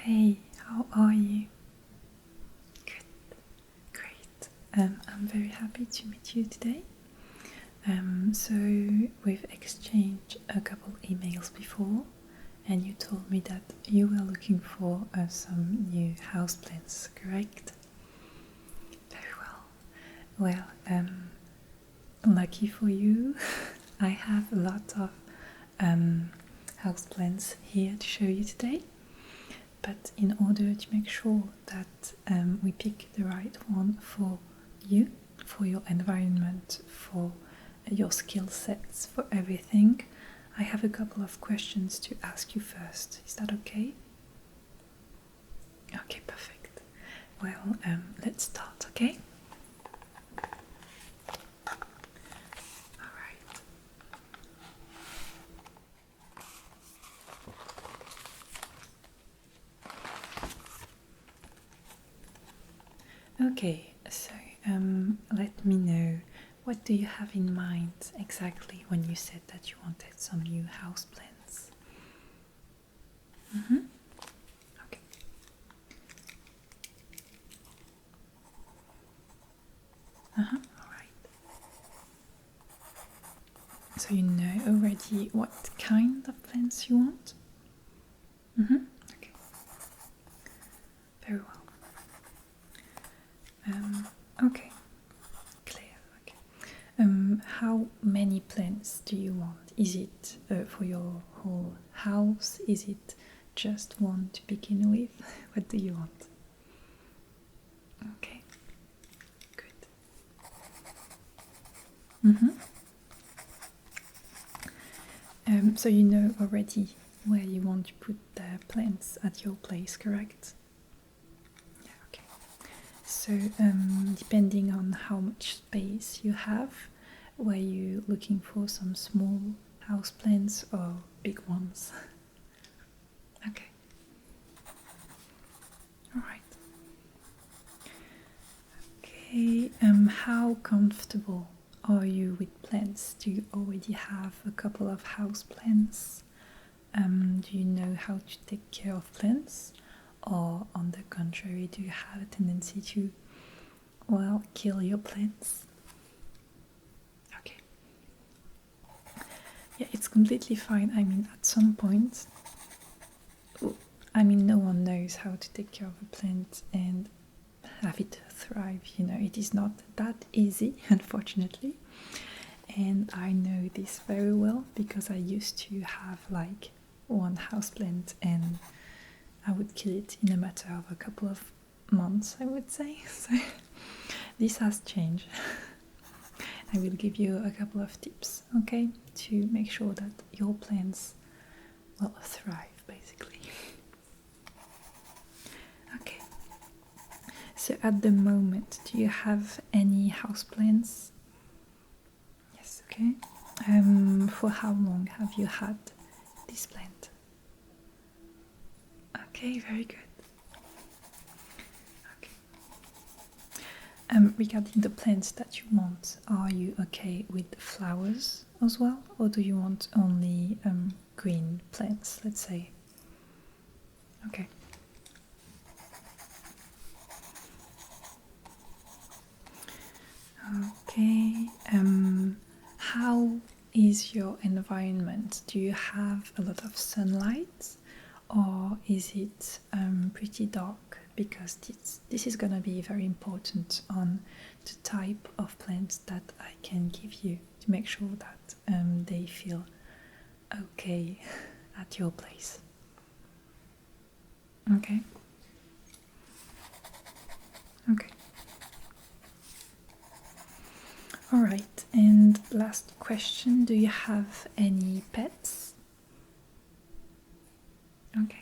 Hey, how are you? Good, great. I'm very happy to meet you today. So we've exchanged a couple emails before, and you told me that you were looking for some new houseplants, correct? Very well. Well, lucky for you, I have a lot of houseplants here to show you today. But in order to make sure that we pick the right one for you, for your environment, for your skill sets, for everything, I have a couple of questions to ask you first. Is that okay? Okay, perfect. Well, let's start, okay? Alright. Okay, so let me know, what do you have in mind exactly when you said that you wanted some new houseplants? Okay. Alright. So you know already what kind of plants you want? Okay. Very well. Okay. Clear. Okay. How many plants do you want? Is it for your whole house? Is it just one to begin with? What do you want? Okay. Good. So you know already where you want to put the plants at your place, correct? Yeah, okay. So depending on how much space you have, were you looking for some small house plants or big ones? Okay. Alright. Okay, how comfortable are you with plants? Do you already have a couple of house plants? Do you know how to take care of plants? Or on the contrary, do you have a tendency to, well, kill your plants? Okay. Yeah, it's completely fine. I mean, at some point, no one knows how to take care of a plant and have it thrive. It is not that easy, unfortunately. And I know this very well because I used to have like one houseplant and I would kill it in a matter of a couple of months, I would say. So this has changed. I will give you a couple of tips, okay, to make sure that your plants will thrive, basically. Okay. So at the moment, do you have any houseplants? Yes, okay. For how long have you had this plant? Okay, very good. Okay. Regarding the plants that you want, are you okay with flowers as well, or do you want only green plants, let's say? Okay. Okay. How is your environment? Do you have a lot of sunlight, or is it pretty dark? Because this is gonna be very important on the type of plants that I can give you to make sure that they feel okay at your place. Okay. Okay. Alright, and last question, do you have any pets? Okay.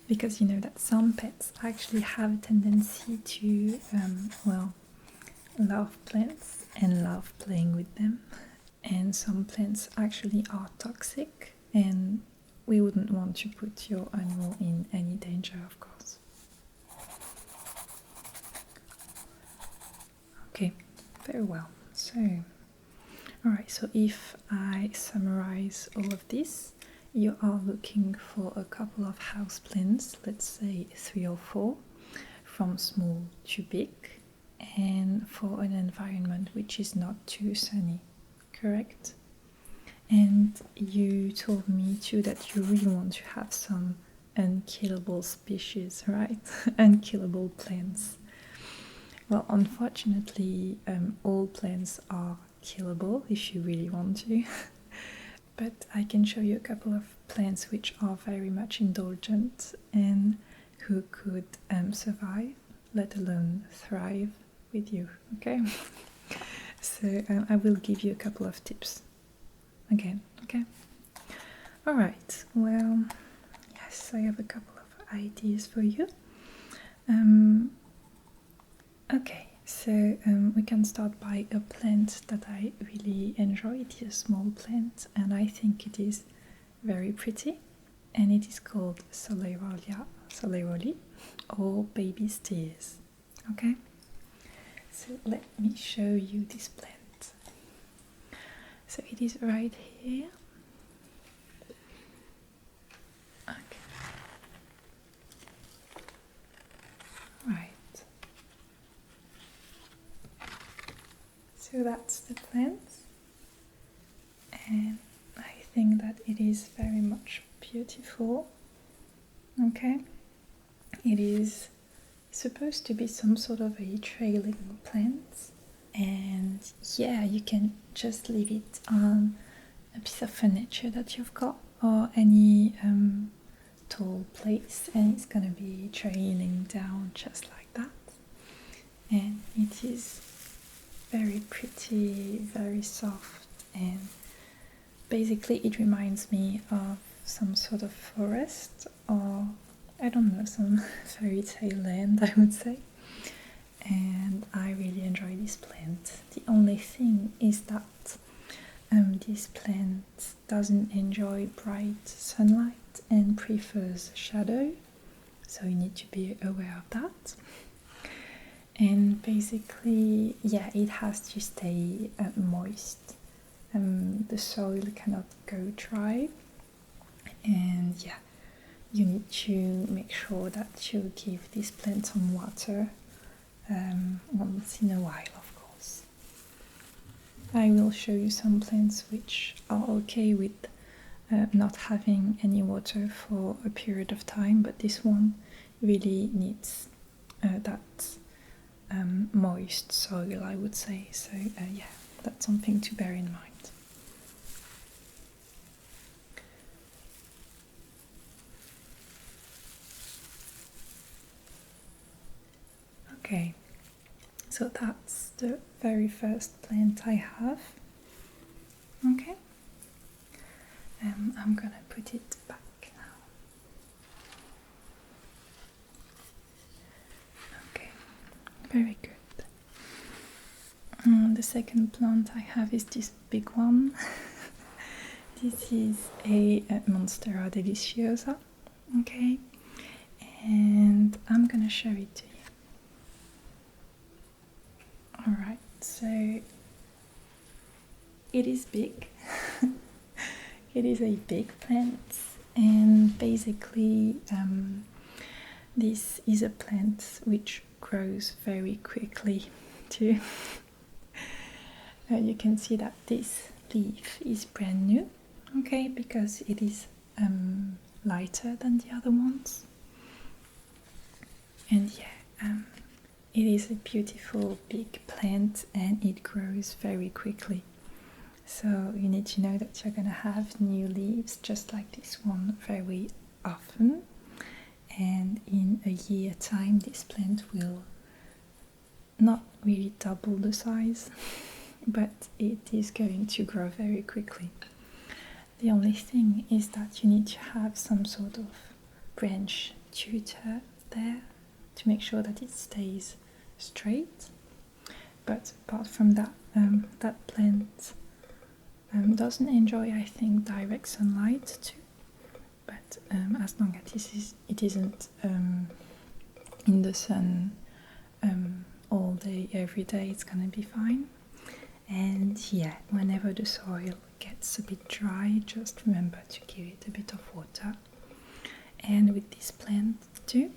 Because you know that some pets actually have a tendency to, love plants and love playing with them. And some plants actually are toxic, and we wouldn't want to put your animal in any danger, of course. Okay, very well. So, alright, so if I summarize all of this, you are looking for a couple of houseplants, let's say 3 or 4, from small to big, and for an environment which is not too sunny, correct? And you told me too that you really want to have some unkillable species, right? Unkillable plants. Well, unfortunately, all plants are killable if you really want to. But I can show you a couple of plants which are very much indulgent and who could survive, let alone thrive with you, okay? So I will give you a couple of tips again, okay? Alright, well, yes, I have a couple of ideas for you. Okay, so we can start by a plant that I really enjoy. It is a small plant and I think it is very pretty, and it is called Soleirolia, soleirolii, or baby steers. Okay, so let me show you this plant. So it is right here. Okay. Right. So that's the plant, and I think that it is very much beautiful. Okay, it is supposed to be some sort of a trailing plant, and yeah, you can just leave it on a piece of furniture that you've got or any tall place, and it's gonna be trailing down just like that. And it is very pretty, very soft, and basically it reminds me of some sort of forest, or I don't know, some fairy tale land, I would say. And I really enjoy this plant. The only thing is that this plant doesn't enjoy bright sunlight and prefers shadow, so you need to be aware of that. And basically, yeah, it has to stay moist. The soil cannot go dry, and yeah, you need to make sure that you give this plant some water once in a while, of course. I will show you some plants which are okay with not having any water for a period of time, but this one really needs that moist soil, I would say. So yeah, that's something to bear in mind. Okay, so that's the very first plant I have. Okay, I'm gonna put it back now. Okay, very good. The second plant I have is this big one. This is a Monstera deliciosa. Okay, and I'm gonna show it to you. Alright, so it is big. It is a big plant, and basically this is a plant which grows very quickly too. You can see that this leaf is brand new, okay, because it is lighter than the other ones. And yeah, it is a beautiful big plant and it grows very quickly. So you need to know that you're gonna have new leaves just like this one very often, and in a year time this plant will not really double the size, but it is going to grow very quickly. The only thing is that you need to have some sort of branch tutor there to make sure that it stays straight. But apart from that, that plant doesn't enjoy, I think, direct sunlight too. But as long as it isn't in the sun all day, every day, it's gonna be fine. And yeah, whenever the soil gets a bit dry, just remember to give it a bit of water. And with this plant too,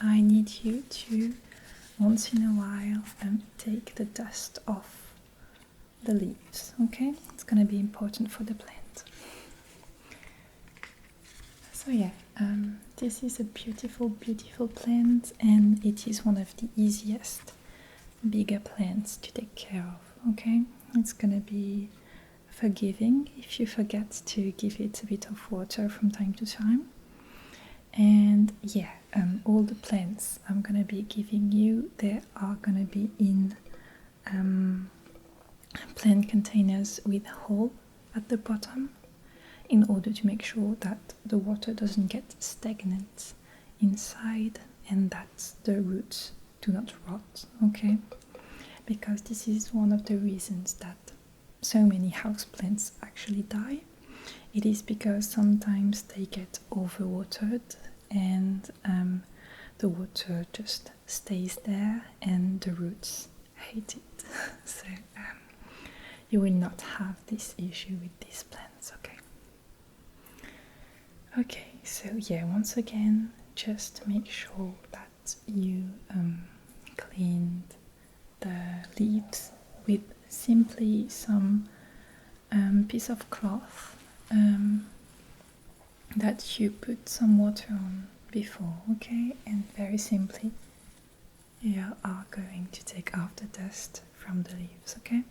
I need you to once in a while take the dust off the leaves, okay? It's gonna be important for the plant. So yeah, this is a beautiful, beautiful plant, and it is one of the easiest bigger plants to take care of, okay? It's gonna be forgiving if you forget to give it a bit of water from time to time. And yeah, all the plants I'm gonna be giving you, they are gonna be in plant containers with a hole at the bottom, in order to make sure that the water doesn't get stagnant inside and that the roots do not rot, okay? Because this is one of the reasons that so many houseplants actually die. It is because sometimes they get overwatered and the water just stays there and the roots hate it. So you will not have this issue with these plants, okay? Okay, so yeah, once again, just make sure that you cleaned the leaves with simply some piece of cloth that you put some water on before, okay? And very simply, you are going to take off the dust from the leaves, okay?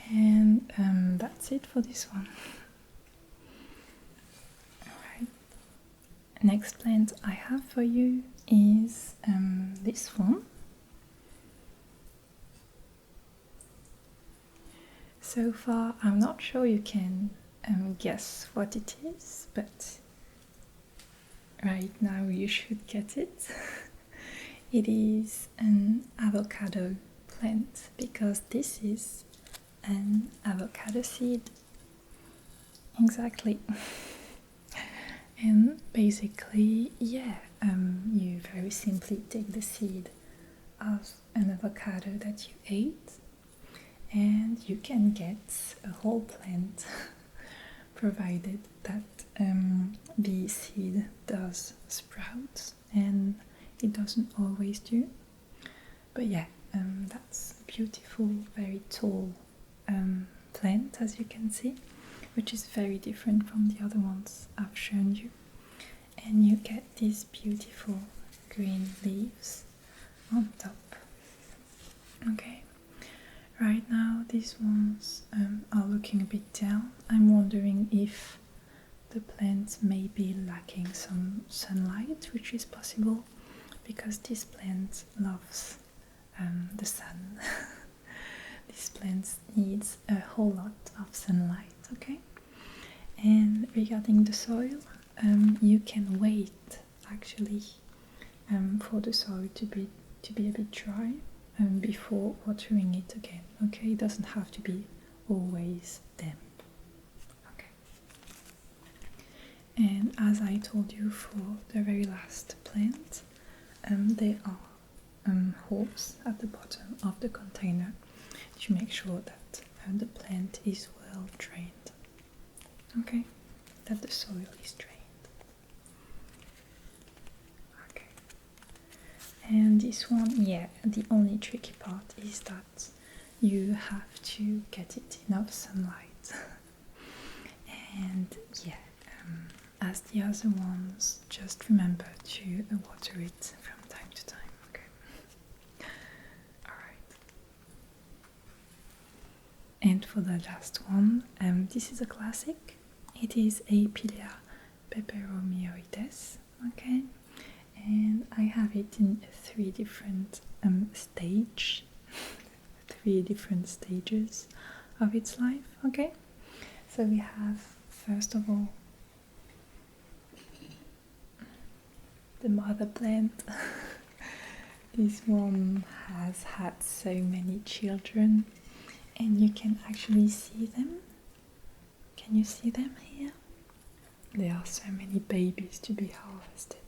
And that's it for this one. Alright. Next plant I have for you is this one. So far, I'm not sure you can guess what it is, but right now you should get it. It is an avocado plant, because this is an avocado seed. Exactly. And basically, yeah, you very simply take the seed of an avocado that you ate, and you can get a whole plant provided that the seed does sprout, and it doesn't always do. But yeah, that's a beautiful, very tall plant, as you can see, which is very different from the other ones I've shown you. And you get these beautiful green leaves on top. Okay, right now these ones are looking a bit down. I'm wondering if the plant may be lacking some sunlight, which is possible because this plant loves the sun. This plant needs a whole lot of sunlight, okay? And regarding the soil, you can wait actually for the soil to be a bit dry before watering it again, okay? It doesn't have to be always damp, okay? And as I told you for the very last plant, there are holes at the bottom of the container to make sure that the plant is well drained, okay? That the soil is drained. Okay. And this one, yeah, the only tricky part is that you have to get it enough sunlight. And yeah, as the other ones, just remember to water it from time to time, okay? Alright. And for the last one, this is a classic. It is a Pilea peperomioides, okay? And I have it in three different stages of its life, okay? So we have, first of all, the mother plant. This one has had so many children, and you can actually see them. Can you see them here? There are so many babies to be harvested.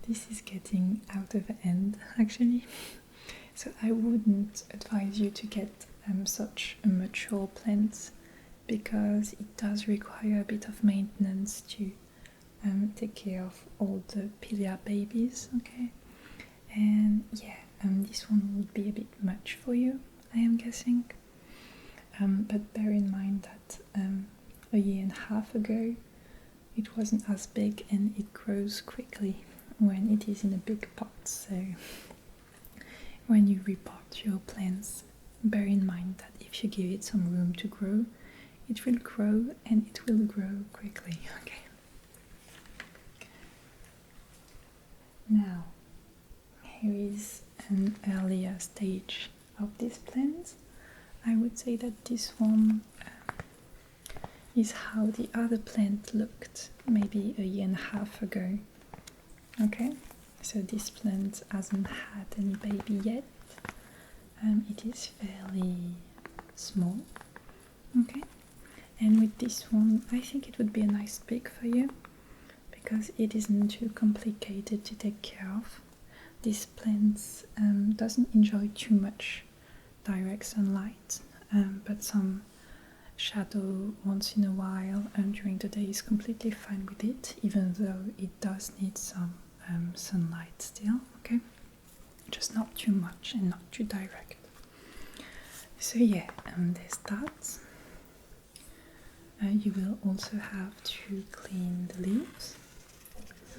This is getting out of hand, actually. So I wouldn't advise you to get such a mature plant because it does require a bit of maintenance to take care of all the Pilea babies, okay? And yeah, this one would be a bit much for you, I am guessing. But bear in mind that a year and a half ago it wasn't as big and it grows quickly when it is in a big pot. So when you repot your plants, bear in mind that if you give it some room to grow, it will grow and it will grow quickly, okay? Now, here is an earlier stage of this plant. I would say that this one is how the other plant looked maybe a year and a half ago. Okay, so this plant hasn't had any baby yet. It is fairly small. Okay, and with this one, I think it would be a nice pick for you because it isn't too complicated to take care of. This plant doesn't enjoy too much direct sunlight, but some shadow once in a while and during the day is completely fine with it, even though it does need some sunlight still, okay? Just not too much and not too direct. So yeah, there's that. You will also have to clean the leaves,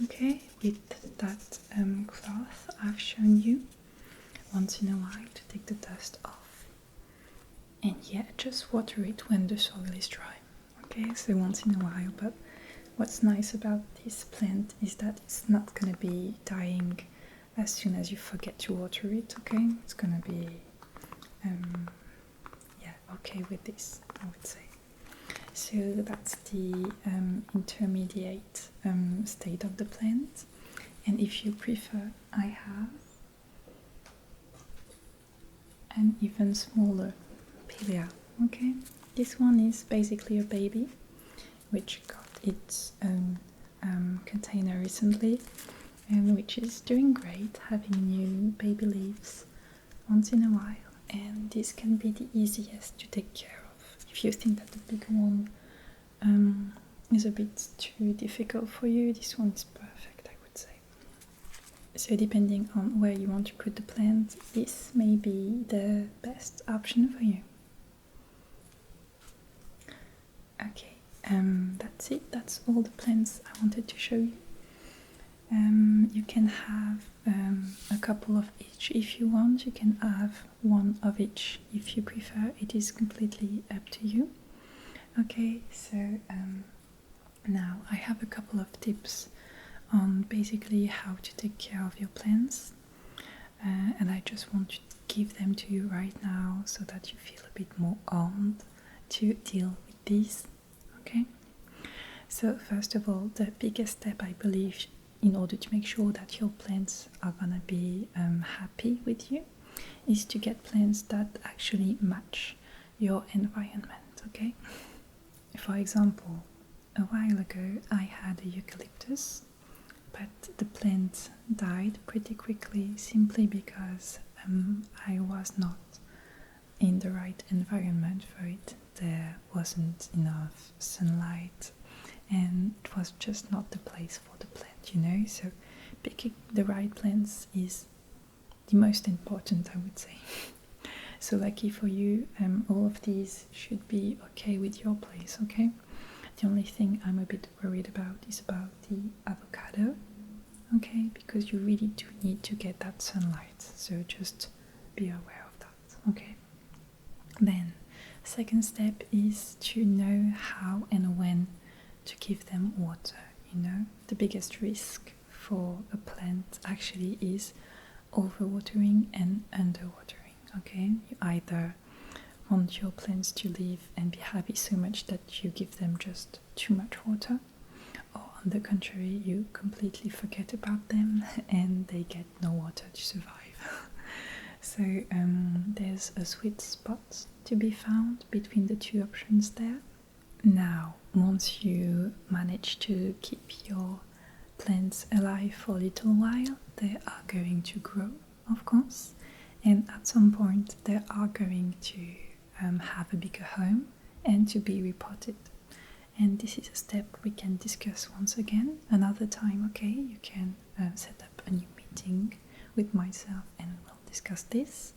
okay, with that cloth I've shown you once in a while to take the dust off. And yeah, just water it when the soil is dry, okay, so once in a while. But what's nice about this plant is that it's not going to be dying as soon as you forget to water it, okay? It's going to be yeah, okay with this, I would say. So that's the intermediate state of the plant. And if you prefer, I have an even smaller Pilea, okay? This one is basically a baby which got its own container recently and which is doing great, having new baby leaves once in a while. And this can be the easiest to take care of. If you think that the big one is a bit too difficult for you, this one is perfect, I would say. So depending on where you want to put the plant, this may be the best option for you. Okay, that's it. That's all the plants I wanted to show you. You can have a couple of each if you want. You can have one of each if you prefer. It is completely up to you. Okay, so now I have a couple of tips on basically how to take care of your plants, and I just want to give them to you right now so that you feel a bit more armed to deal with these. Okay, so first of all, the biggest step, I believe, in order to make sure that your plants are gonna be happy with you, is to get plants that actually match your environment. Okay, for example, a while ago I had a eucalyptus, but the plant died pretty quickly simply because I was not in the right environment for it. There wasn't enough sunlight and it was just not the place for the plant, you know. So picking the right plants is the most important, I would say. So lucky for you, all of these should be okay with your place, okay? The only thing I'm a bit worried about is about the avocado, okay? Because you really do need to get that sunlight, so just be aware of that, okay? Then, second step is to know how and when to give them water, you know? The biggest risk for a plant actually is overwatering and underwatering, okay? You either want your plants to live and be happy so much that you give them just too much water, or on the contrary, you completely forget about them and they get no water to survive. So there's a sweet spot to be found between the two options there. Now, once you manage to keep your plants alive for a little while, they are going to grow, of course, and at some point they are going to have a bigger home and to be repotted. And this is a step we can discuss once again another time. Okay, you can set up a new meeting with myself and we'll discuss this.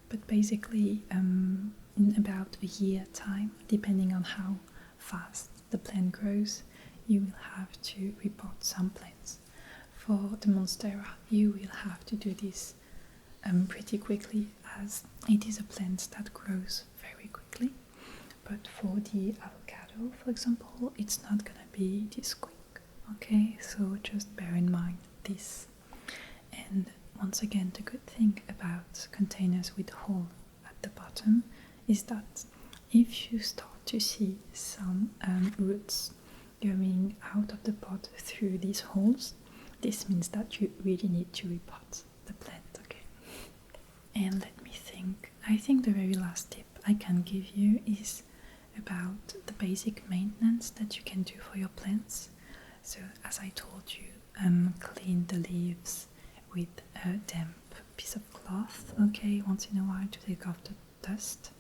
But basically, in about a year time, depending on how fast the plant grows, you will have to repot some plants. For the Monstera, you will have to do this pretty quickly, as it is a plant that grows very quickly. But for the avocado, for example, it's not gonna be this quick. Okay, so just bear in mind this. And once again, the good thing about containers with hole at the bottom is that if you start to see some roots going out of the pot through these holes, this means that you really need to repot the plant, okay? And let me think. I think the very last tip I can give you is about the basic maintenance that you can do for your plants. So as I told you, clean the leaves with a damp piece of cloth, okay, once in a while to take off the dust.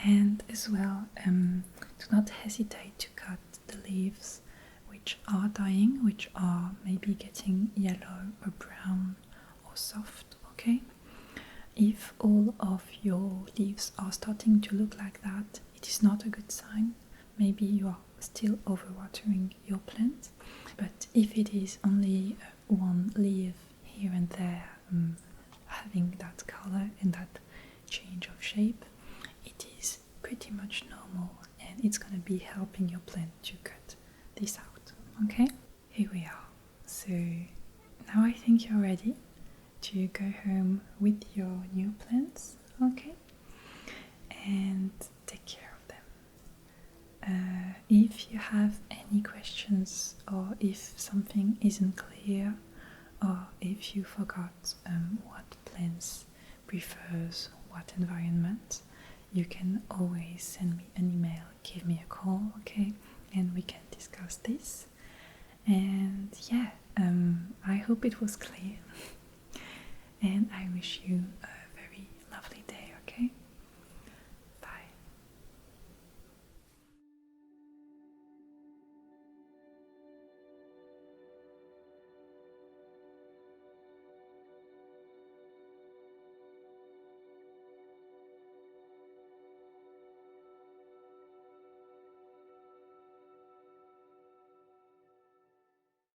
And as well, do not hesitate to cut the leaves which are dying, which are maybe getting yellow or brown or soft, okay? If all of your leaves are starting to look like that, it is not a good sign. Maybe you are still overwatering your plant. But if it is only one leaf here and there having that color and that change of shape, it is pretty much normal, and it's going to be helping your plant to cut this out. Okay, here we are. So now I think you're ready to go home with your new plants, okay, and take care of them. If you have any questions, or if something isn't clear, or if you forgot what plants prefers what environment, you can always send me an email, give me a call, okay, and we can discuss this. And yeah, I hope it was clear. And I wish you a